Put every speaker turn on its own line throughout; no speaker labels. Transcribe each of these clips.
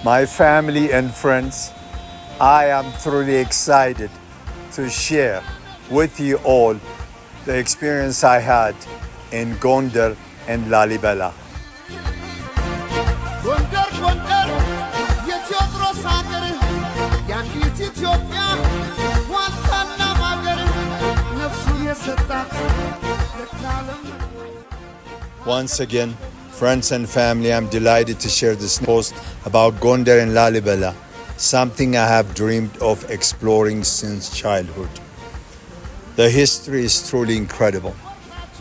my family and friends, I am truly excited to share with you all the experience I had in Gondar and Lalibela. Once again, friends and family, I'm delighted to share this post about Gondar and Lalibela, something I have dreamed of exploring since childhood. The history is truly incredible.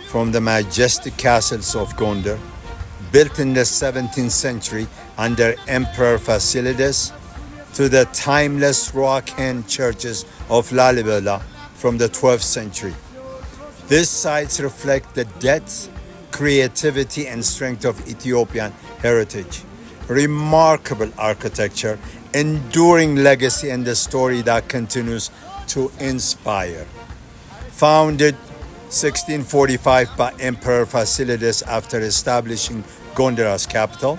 From the majestic castles of Gondar, built in the 17th century under Emperor Fasilides, to the timeless rock-hewn churches of Lalibela from the 12th century. These sites reflect the depth, creativity, and strength of Ethiopian heritage. Remarkable architecture, enduring legacy, and the story that continues to inspire. Founded 1645 by Emperor Fasilides after establishing Gondar as capital,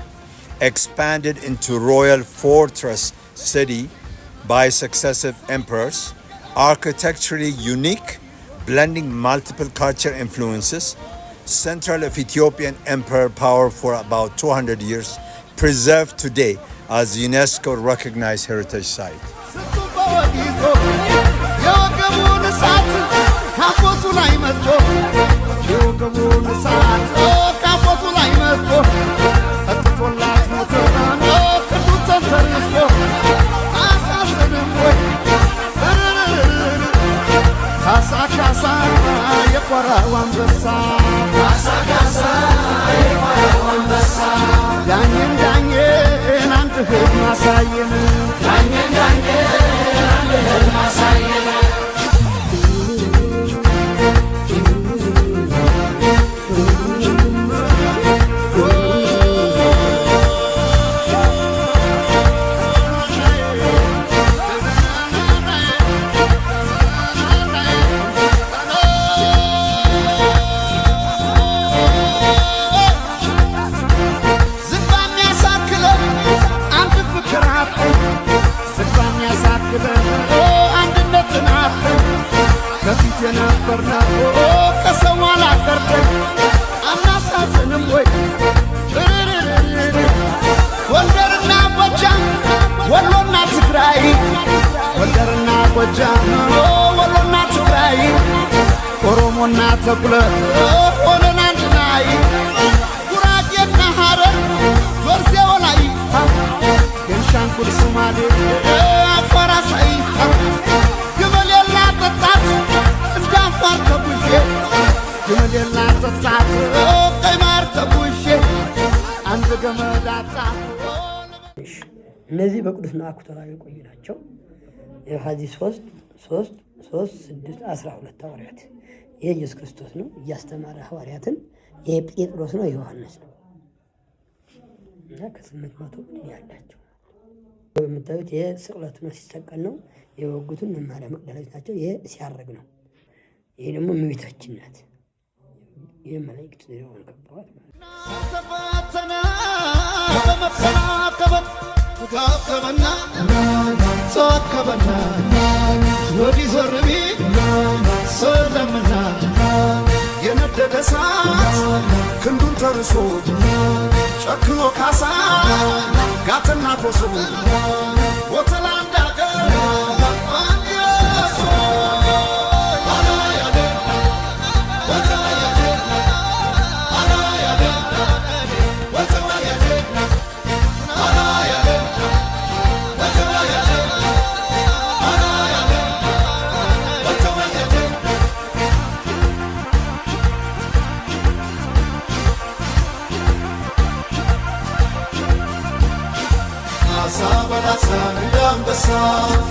expanded into royal fortress city by successive emperors, architecturally unique, blending multiple cultural influences, central of Ethiopian empire power for about 200 years, preserved today as UNESCO recognized heritage site.
እነዚህ በቅዱስ ናኩተራ የቆዩ ናቸው። የሐዲስ 3 6 12 ሐዋርያት የኢየሱስ ክርስቶስ ነው እያስተማረ ሐዋርያትን። የጴጥሮስ ነው የዮሐንስ ነው እና ከ800 ቁጥር ያላቸው የምታዩት የስቅለቱ ነው ሲሰቀል ነው። የወጉትን መማሪያ መቅደላዎች ናቸው። ሲያርግ ነው። ይሄ ደግሞ እመቤታችን ናት። የመላእክት ዙሪያውን ከበዋት
ተዋከበና ወዲህ ዞር ቢል ሰለምና የነደደ እሳት ክንዱን ተርሶ ጨክኖ ካሳ ጋትና ኮሶ ወተላንዳ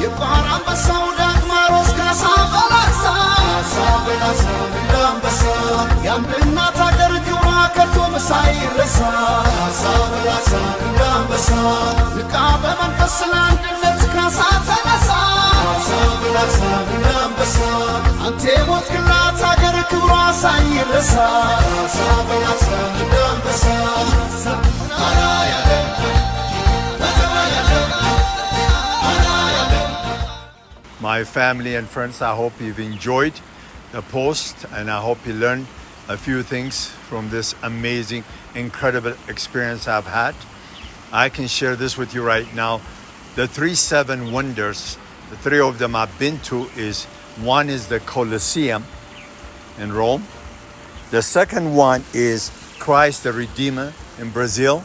የባህር አንበሳው ዳግማሮስ ካሳ በላሳ እንዳንበሳ የአንድ እናት አገር ክብሯ ከቶ ሳይረሳ በላሳ እንዳንበሳ ንቃ በመንፈስ ለአንድነት ካሳ ተነሳ በላሳ እንዳንበሳ አንተ የሞትክላት አገር ክብሯ ሳይረሳ በላሳ እንዳንበሳ
my family and friends, I hope you've enjoyed the post, and I hope you learned a few things from this amazing, incredible experience I've had. I can share this with you right now. The 7 wonders, the 3 of them I've been to is, one is the Colosseum in Rome. The second one is Christ the Redeemer in Brazil.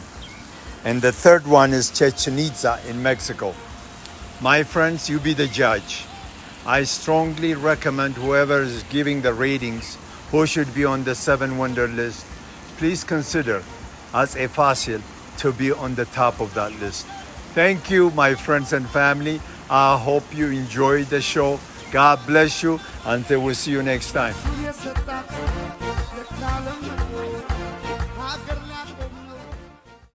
And the third one is Chichen Itza in Mexico. My friends, you be the judge. I strongly recommend whoever is giving the ratings who should be on the 7 wonder list, please consider as a fácil to be on the top of that list. Thank you, my friends and family. I hope you enjoyed the show. God bless you. Until we see you next time.